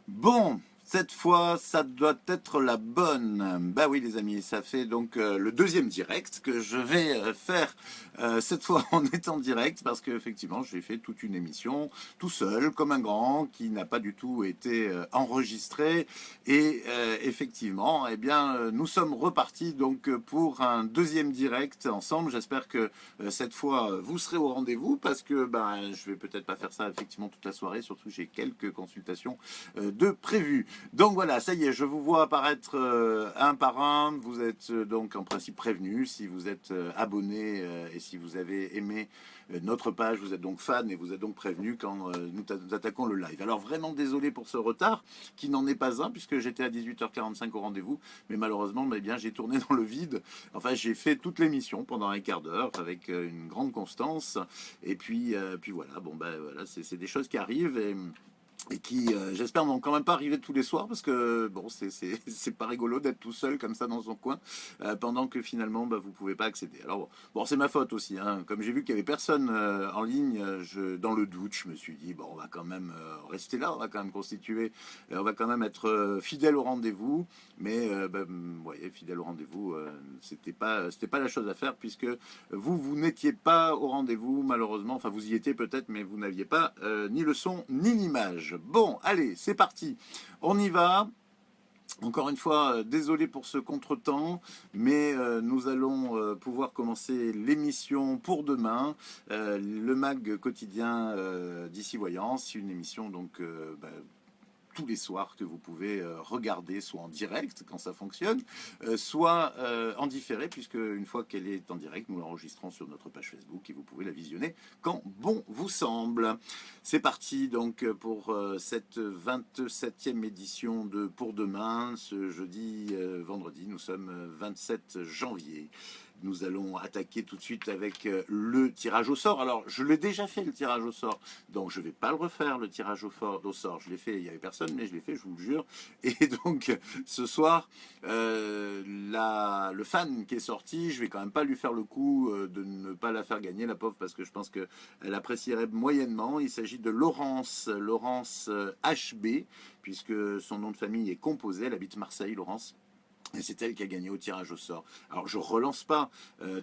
Bon, cette fois, ça doit être la bonne. Bah oui, les amis, ça fait donc le deuxième direct que je vais faire cette fois en étant direct parce qu'effectivement, j'ai fait toute une émission tout seul, comme un grand, qui n'a pas du tout été enregistré. Et effectivement, eh bien, nous sommes repartis donc pour un deuxième direct ensemble. J'espère que cette fois, vous serez au rendez-vous parce que ben, je vais peut-être pas faire ça effectivement toute la soirée. Surtout, j'ai quelques consultations de prévues. Donc voilà, ça y est, je vous vois apparaître un par un. Vous êtes donc en principe prévenus si vous êtes abonné et si vous avez aimé notre page. Vous êtes donc fan et vous êtes donc prévenus quand nous attaquons le live. Alors vraiment désolé pour ce retard qui n'en est pas un puisque j'étais à 18h45 au rendez-vous. Mais malheureusement, eh bien, j'ai tourné dans le vide. Enfin, j'ai fait toute l'émission pendant un quart d'heure avec une grande constance. Et puis voilà, bon ben voilà, c'est des choses qui arrivent et qui, j'espère, n'ont quand même pas arrivé tous les soirs parce que bon, c'est pas rigolo d'être tout seul comme ça dans son coin pendant que finalement bah, vous pouvez pas accéder. Alors bon, c'est ma faute aussi. Hein. Comme j'ai vu qu'il y avait personne en ligne, dans le doute, je me suis dit bon, on va quand même rester là, on va quand même constituer, on va quand même être fidèle au rendez-vous. Mais bah, vous voyez, fidèle au rendez-vous, c'était pas la chose à faire puisque vous n'étiez pas au rendez-vous malheureusement. Enfin, vous y étiez peut-être, mais vous n'aviez pas ni le son ni l'image. Bon, allez, c'est parti. On y va. Encore une fois, désolé pour ce contretemps, mais nous allons pouvoir commencer l'émission pour demain, le mag quotidien d'ici Voyance, une émission donc bah, tous les soirs que vous pouvez regarder, soit en direct quand ça fonctionne, soit en différé, puisque une fois qu'elle est en direct, nous l'enregistrons sur notre page Facebook et vous pouvez la visionner quand bon vous semble. C'est parti donc pour cette 27e édition de Pour Demain, ce jeudi, vendredi, nous sommes 27 janvier. Nous allons attaquer tout de suite avec le tirage au sort. Alors, je l'ai déjà fait le tirage au sort, donc je ne vais pas le refaire le tirage au sort. Je l'ai fait, il n'y avait personne, mais je l'ai fait, je vous le jure. Et donc, ce soir, le fan qui est sorti, je vais quand même pas lui faire le coup de ne pas la faire gagner, la pauvre, parce que je pense qu'elle apprécierait moyennement. Il s'agit de Laurence HB, puisque son nom de famille est composé. Elle habite Marseille, Laurence. Et c'est elle qui a gagné au tirage au sort. Alors je relance pas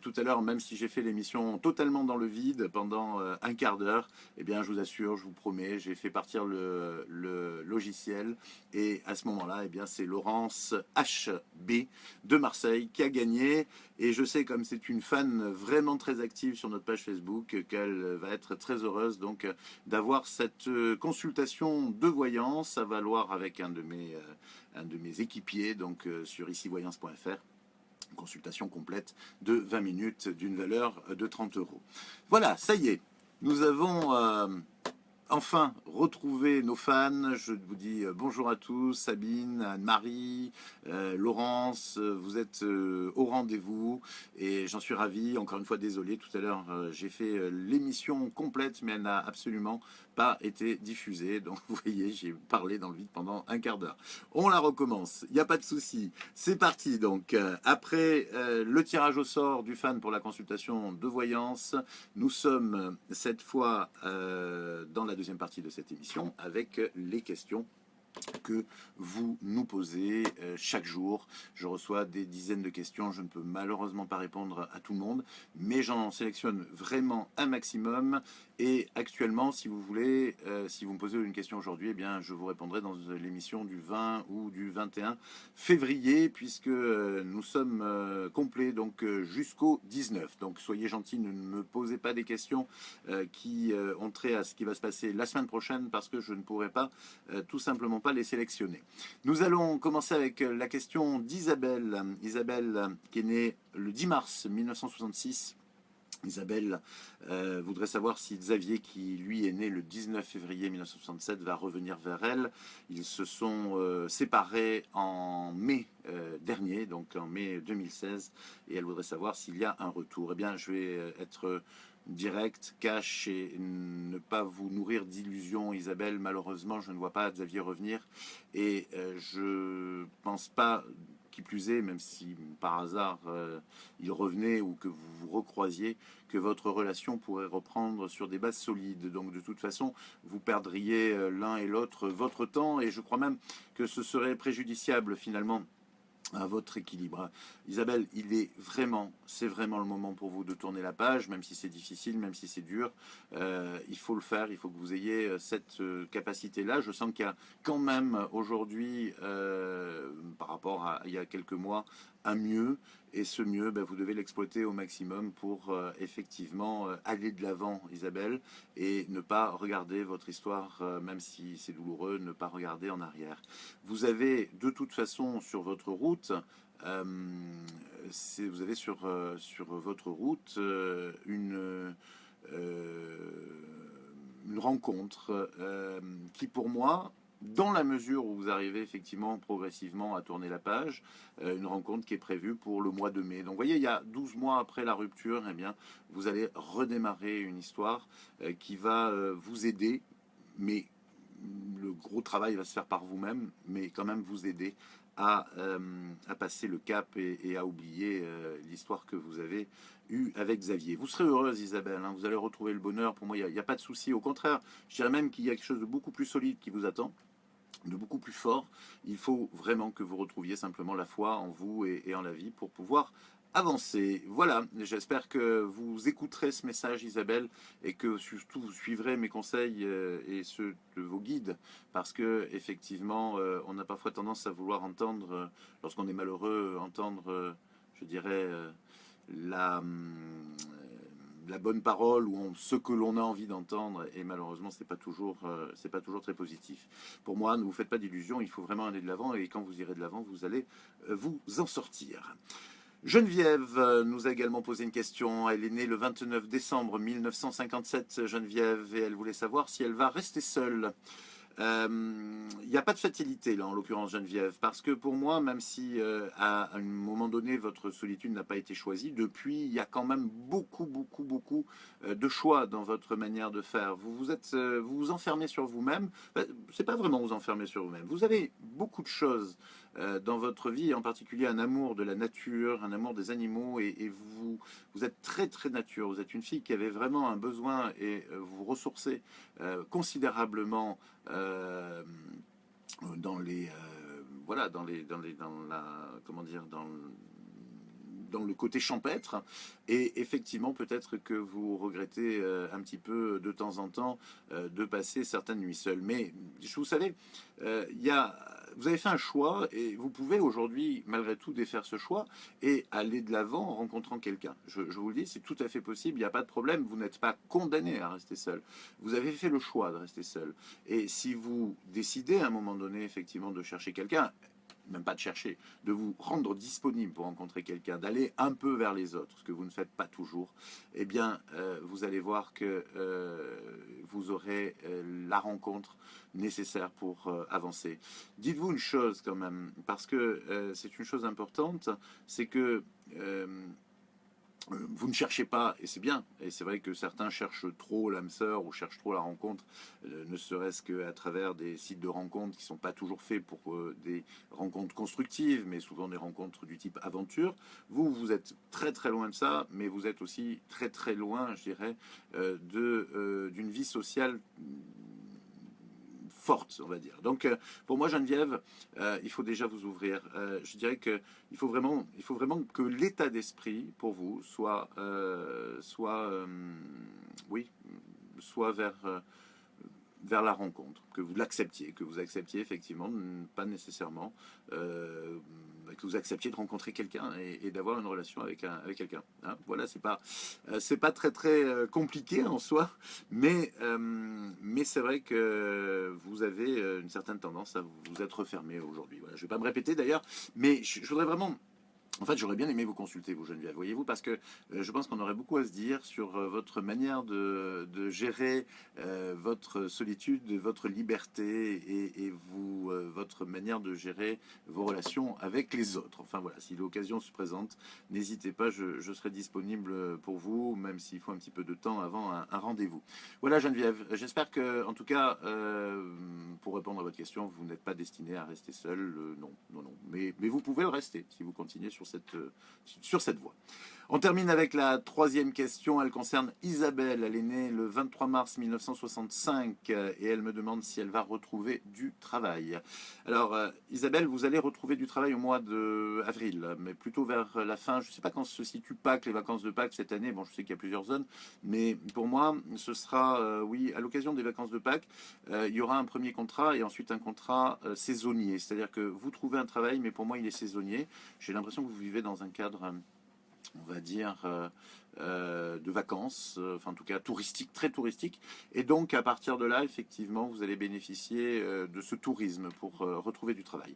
tout à l'heure, même si j'ai fait l'émission totalement dans le vide pendant un quart d'heure, eh bien je vous assure, je vous promets, j'ai fait partir le logiciel et à ce moment-là, eh bien c'est Laurence HB de Marseille qui a gagné. Et je sais, comme c'est une fan vraiment très active sur notre page Facebook, qu'elle va être très heureuse donc d'avoir cette consultation de voyance à valoir avec un de mes équipiers donc sur icivoyance.fr. Consultation complète de 20 minutes d'une valeur de 30 euros. Voilà, ça y est, nous avons enfin retrouver nos fans. Je vous dis bonjour à tous, Sabine, Anne-Marie, Laurence, vous êtes au rendez-vous et j'en suis ravi. Encore une fois, désolé, tout à l'heure j'ai fait l'émission complète, mais elle n'a absolument pas été diffusée. Donc vous voyez, j'ai parlé dans le vide pendant un quart d'heure. On la recommence, il n'y a pas de souci. C'est parti donc. Après le tirage au sort du fan pour la consultation de voyance, nous sommes cette fois dans la deuxième partie de cette émission avec les questions que vous nous posez chaque jour. Je reçois des dizaines de questions. Je ne peux malheureusement pas répondre à tout le monde, mais j'en sélectionne vraiment un maximum. Et actuellement, si vous voulez, si vous me posez une question aujourd'hui, eh bien, je vous répondrai dans l'émission du 20 ou du 21 février, puisque nous sommes complets donc jusqu'au 19. Donc soyez gentils, ne me posez pas des questions qui ont trait à ce qui va se passer la semaine prochaine, parce que je ne pourrai pas tout simplement pas les sélectionner. Nous allons commencer avec la question d'Isabelle. Isabelle, qui est née le 10 mars 1966. Isabelle voudrait savoir si Xavier, qui lui est né le 19 février 1967, va revenir vers elle. Ils se sont séparés en mai dernier, donc en mai 2016, et elle voudrait savoir s'il y a un retour. Eh bien, je vais être direct, cash et ne pas vous nourrir d'illusions, Isabelle. Malheureusement, je ne vois pas Xavier revenir et je pense pas qui plus est, même si par hasard il revenait ou que vous vous recroisiez, que votre relation pourrait reprendre sur des bases solides. Donc de toute façon, vous perdriez l'un et l'autre votre temps, et je crois même que ce serait préjudiciable finalement à votre équilibre. Isabelle, c'est vraiment le moment pour vous de tourner la page, même si c'est difficile, même si c'est dur. Il faut le faire, il faut que vous ayez cette capacité-là. Je sens qu'il y a quand même aujourd'hui, par rapport à il y a quelques mois, un mieux. Et ce mieux, ben, vous devez l'exploiter au maximum pour effectivement aller de l'avant, Isabelle, et ne pas regarder votre histoire, même si c'est douloureux, ne pas regarder en arrière. Vous avez de toute façon sur votre route, euh, vous avez sur votre route une rencontre qui pour moi, dans la mesure où vous arrivez effectivement progressivement à tourner la page, une rencontre qui est prévue pour le mois de mai. Donc vous voyez, il y a 12 mois après la rupture, eh bien, vous allez redémarrer une histoire qui va vous aider, mais le gros travail va se faire par vous-même, mais quand même vous aider à passer le cap et à oublier l'histoire que vous avez eue avec Xavier. Vous serez heureuse, Isabelle, hein, vous allez retrouver le bonheur. Pour moi, il n'y a pas de souci. Au contraire, je dirais même qu'il y a quelque chose de beaucoup plus solide qui vous attend, de beaucoup plus fort. Il faut vraiment que vous retrouviez simplement la foi en vous et en la vie pour pouvoir avancer. Voilà, j'espère que vous écouterez ce message, Isabelle, et que surtout vous suivrez mes conseils et ceux de vos guides, parce que effectivement, on a parfois tendance à vouloir entendre, lorsqu'on est malheureux, entendre, je dirais, la, la bonne parole ou ce que l'on a envie d'entendre, et malheureusement c'est pas toujours très positif. Pour moi, ne vous faites pas d'illusions, il faut vraiment aller de l'avant, et quand vous irez de l'avant, vous allez vous en sortir. Geneviève nous a également posé une question. Elle est née le 29 décembre 1957, Geneviève, et elle voulait savoir si elle va rester seule. Il n'y a pas de fatalité là en l'occurrence, Geneviève, parce que pour moi, même si à un moment donné votre solitude n'a pas été choisie, depuis il y a quand même beaucoup de choix dans votre manière de faire. Vous vous enfermez sur vous-même. C'est pas vraiment vous enfermer sur vous-même. Vous avez beaucoup de choses dans votre vie, en particulier un amour de la nature, un amour des animaux, et vous êtes très nature. Vous êtes une fille qui avait vraiment un besoin et vous ressourcez considérablement dans les voilà dans la comment dire dans le côté champêtre, et effectivement peut-être que vous regrettez un petit peu de temps en temps de passer certaines nuits seules, mais vous savez vous avez fait un choix et vous pouvez aujourd'hui malgré tout défaire ce choix et aller de l'avant en rencontrant quelqu'un. Je vous le dis, c'est tout à fait possible, il n'y a pas de problème, vous n'êtes pas condamné à rester seul, vous avez fait le choix de rester seul, et si vous décidez à un moment donné effectivement de chercher quelqu'un, même pas de chercher, de vous rendre disponible pour rencontrer quelqu'un, d'aller un peu vers les autres, ce que vous ne faites pas toujours, eh bien, vous allez voir que vous aurez la rencontre nécessaire pour avancer. Dites-vous une chose quand même, parce que c'est une chose importante, c'est que vous ne cherchez pas, et c'est bien, et c'est vrai que certains cherchent trop l'âme sœur ou cherchent trop la rencontre, ne serait-ce qu'à travers des sites de rencontres qui ne sont pas toujours faits pour des rencontres constructives, mais souvent des rencontres du type aventure. Vous êtes très loin de ça, mais vous êtes aussi très loin, je dirais, d'une vie sociale forte, on va dire. Donc, pour moi, Geneviève, il faut déjà vous ouvrir. Je dirais que il faut vraiment que l'état d'esprit pour vous oui, soit vers la rencontre, que vous l'acceptiez, que vous acceptiez effectivement, pas nécessairement, que vous acceptiez de rencontrer quelqu'un et d'avoir une relation avec quelqu'un. Hein, voilà, c'est pas très compliqué en soi, mais c'est vrai que vous avez une certaine tendance à vous être fermé aujourd'hui. Voilà, je vais pas me répéter d'ailleurs, mais je voudrais vraiment. En fait, j'aurais bien aimé vous consulter, vous Geneviève, voyez-vous, parce que je pense qu'on aurait beaucoup à se dire sur votre manière de gérer votre solitude, votre liberté et votre manière de gérer vos relations avec les autres. Enfin voilà, si l'occasion se présente, n'hésitez pas, je serai disponible pour vous, même s'il faut un petit peu de temps avant un rendez-vous. Voilà Geneviève, j'espère que, en tout cas, pour répondre à votre question, vous n'êtes pas destiné à rester seul, non, non, non. Mais vous pouvez le rester si vous continuez sur cette voie. On termine avec la troisième question, elle concerne Isabelle, elle est née le 23 mars 1965 et elle me demande si elle va retrouver du travail. Alors Isabelle, vous allez retrouver du travail au mois d'avril, mais plutôt vers la fin, je ne sais pas quand se situe Pâques, les vacances de Pâques cette année, bon je sais qu'il y a plusieurs zones, mais pour moi ce sera, oui, à l'occasion des vacances de Pâques, il y aura un premier contrat et ensuite un contrat saisonnier, c'est-à-dire que vous trouvez un travail, mais pour moi il est saisonnier, j'ai l'impression que vous vivez dans un cadre on va dire, de vacances, enfin en tout cas touristique, très touristique. Et donc à partir de là, effectivement, vous allez bénéficier de ce tourisme pour retrouver du travail.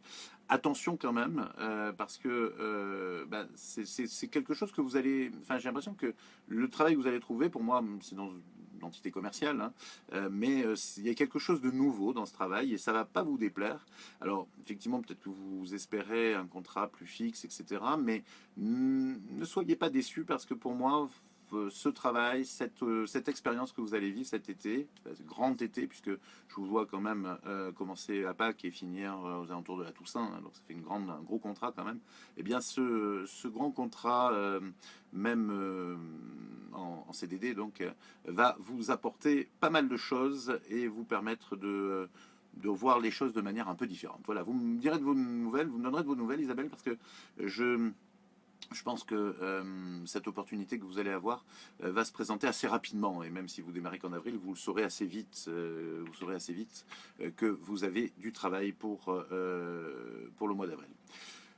Attention quand même, parce que c'est quelque chose que vous allez... Enfin j'ai l'impression que le travail que vous allez trouver, pour moi, c'est dans une entité commerciale, hein, mais il y a quelque chose de nouveau dans ce travail et ça ne va pas vous déplaire. Alors effectivement, peut-être que vous espérez un contrat plus fixe, etc. Mais ne soyez pas déçus parce que pour moi, ce travail, cette expérience que vous allez vivre cet été, ce grand été, puisque je vous vois quand même commencer à Pâques et finir aux alentours de la Toussaint, hein, donc ça fait un gros contrat quand même, et bien ce grand contrat, même en CDD, donc, va vous apporter pas mal de choses et vous permettre de voir les choses de manière un peu différente. Voilà, vous me direz de vos nouvelles, vous me donnerez de vos nouvelles, Isabelle, parce que je pense que cette opportunité que vous allez avoir va se présenter assez rapidement. Et même si vous démarrez qu'en avril, vous le saurez assez vite. Vous saurez assez vite que vous avez du travail pour le mois d'avril.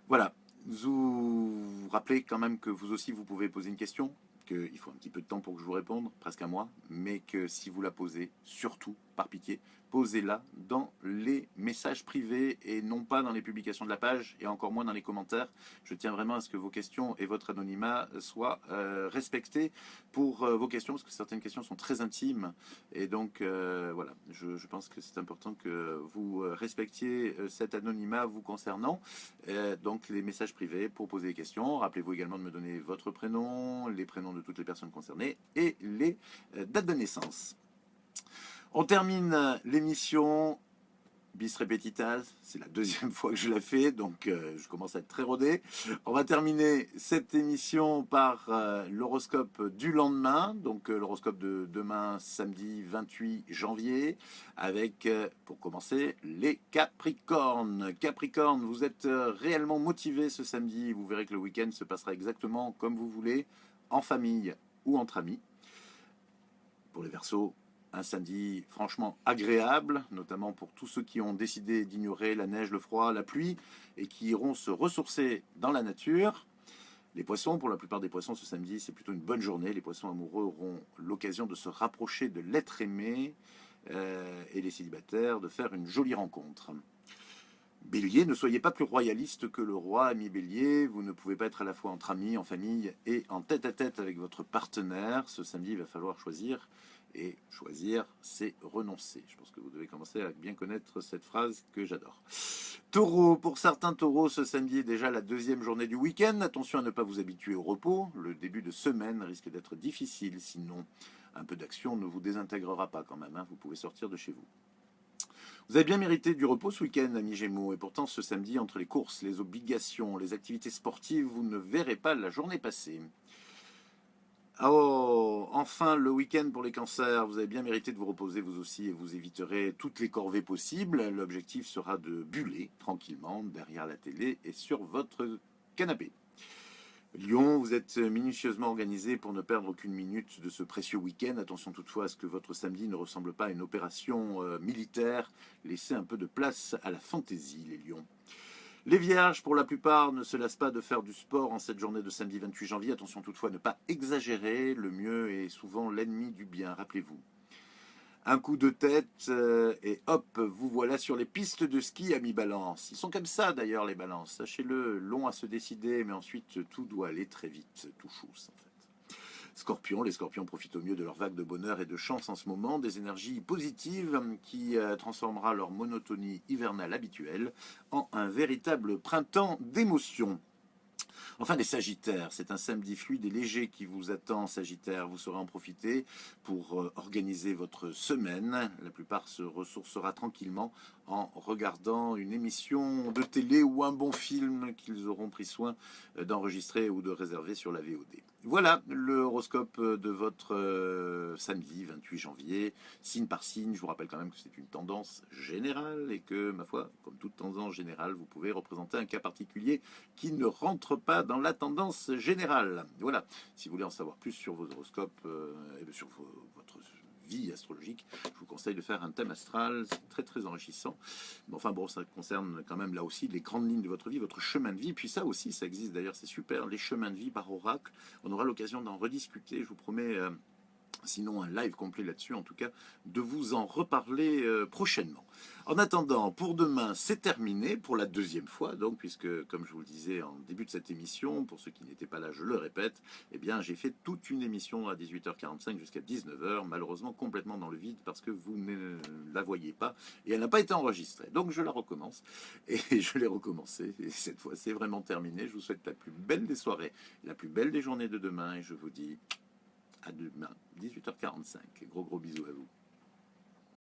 Voilà. Vous rappelez quand même que vous aussi, vous pouvez poser une question, qu'il faut un petit peu de temps pour que je vous réponde, presque un mois, mais que si vous la posez, surtout, par pitié, posez-la dans les messages privés et non pas dans les publications de la page et encore moins dans les commentaires. Je tiens vraiment à ce que vos questions et votre anonymat soient respectés pour vos questions, parce que certaines questions sont très intimes. Et donc, voilà, je pense que c'est important que vous respectiez cet anonymat vous concernant. Donc, les messages privés pour poser des questions. Rappelez-vous également de me donner votre prénom, les prénoms de toutes les personnes concernées et les dates de naissance. On termine l'émission bis repetitas, c'est la deuxième fois que je la fais, donc je commence à être très rodé. On va terminer cette émission par l'horoscope du lendemain, donc l'horoscope de demain, samedi 28 janvier, avec, pour commencer, les Capricornes. Capricorne, vous êtes réellement motivé ce samedi, vous verrez que le week-end se passera exactement comme vous voulez, en famille ou entre amis. Pour les Verseaux, un samedi franchement agréable, notamment pour tous ceux qui ont décidé d'ignorer la neige, le froid, la pluie, et qui iront se ressourcer dans la nature. Les poissons, pour la plupart des poissons, ce samedi, c'est plutôt une bonne journée. Les poissons amoureux auront l'occasion de se rapprocher de l'être aimé, et les célibataires de faire une jolie rencontre. Bélier, ne soyez pas plus royaliste que le roi, ami Bélier. Vous ne pouvez pas être à la fois entre amis, en famille et en tête-à-tête avec votre partenaire. Ce samedi, il va falloir choisir. Et choisir, c'est renoncer. Je pense que vous devez commencer à bien connaître cette phrase que j'adore. Taureau, pour certains taureaux, ce samedi est déjà la deuxième journée du week-end. Attention à ne pas vous habituer au repos. Le début de semaine risque d'être difficile, sinon un peu d'action ne vous désintégrera pas quand même, hein. Vous pouvez sortir de chez vous. Vous avez bien mérité du repos ce week-end, amis Gémeaux, et pourtant ce samedi, entre les courses, les obligations, les activités sportives, vous ne verrez pas la journée passer. Oh, enfin le week-end pour les cancers, vous avez bien mérité de vous reposer vous aussi et vous éviterez toutes les corvées possibles. L'objectif sera de buller tranquillement derrière la télé et sur votre canapé. Lion, vous êtes minutieusement organisé pour ne perdre aucune minute de ce précieux week-end. Attention toutefois à ce que votre samedi ne ressemble pas à une opération militaire. Laissez un peu de place à la fantaisie, les lions. Les vierges, pour la plupart, ne se lassent pas de faire du sport en cette journée de samedi 28 janvier. Attention toutefois à ne pas exagérer. Le mieux est souvent l'ennemi du bien, rappelez-vous. Un coup de tête et hop, vous voilà sur les pistes de ski, amis Balance. Ils sont comme ça d'ailleurs, les Balances. Sachez-le, long à se décider, mais ensuite tout doit aller très vite. Tout chousse en fait. Scorpion, les Scorpions profitent au mieux de leur vague de bonheur et de chance en ce moment, des énergies positives qui transformera leur monotonie hivernale habituelle en un véritable printemps d'émotions. Enfin, les Sagittaires, c'est un samedi fluide et léger qui vous attend, Sagittaire. Vous saurez en profiter pour organiser votre semaine. La plupart se ressourcera tranquillement en regardant une émission de télé ou un bon film qu'ils auront pris soin d'enregistrer ou de réserver sur la VOD. Voilà le horoscope de votre samedi 28 janvier, signe par signe. Je vous rappelle quand même que c'est une tendance générale et que, ma foi, comme toute tendance générale, vous pouvez représenter un cas particulier qui ne rentre pas dans la tendance générale. Voilà, si vous voulez en savoir plus sur vos horoscopes et sur votre vie astrologique, je vous conseille de faire un thème astral, c'est très très enrichissant. Mais enfin bon, ça concerne quand même là aussi les grandes lignes de votre vie, votre chemin de vie, puis ça aussi, ça existe d'ailleurs, c'est super, les chemins de vie par oracle. On aura l'occasion d'en rediscuter, je vous promets. Sinon un live complet là-dessus, en tout cas, de vous en reparler prochainement. En attendant, pour demain, c'est terminé pour la deuxième fois, donc, puisque, comme je vous le disais en début de cette émission, pour ceux qui n'étaient pas là, je le répète, eh bien, j'ai fait toute une émission à 18h45 jusqu'à 19h, malheureusement complètement dans le vide, parce que vous ne la voyez pas, et elle n'a pas été enregistrée. Donc, je la recommence, et je l'ai recommencée, et cette fois, c'est vraiment terminé. Je vous souhaite la plus belle des soirées, la plus belle des journées de demain, et je vous dis à demain, 18h45. Gros bisous à vous.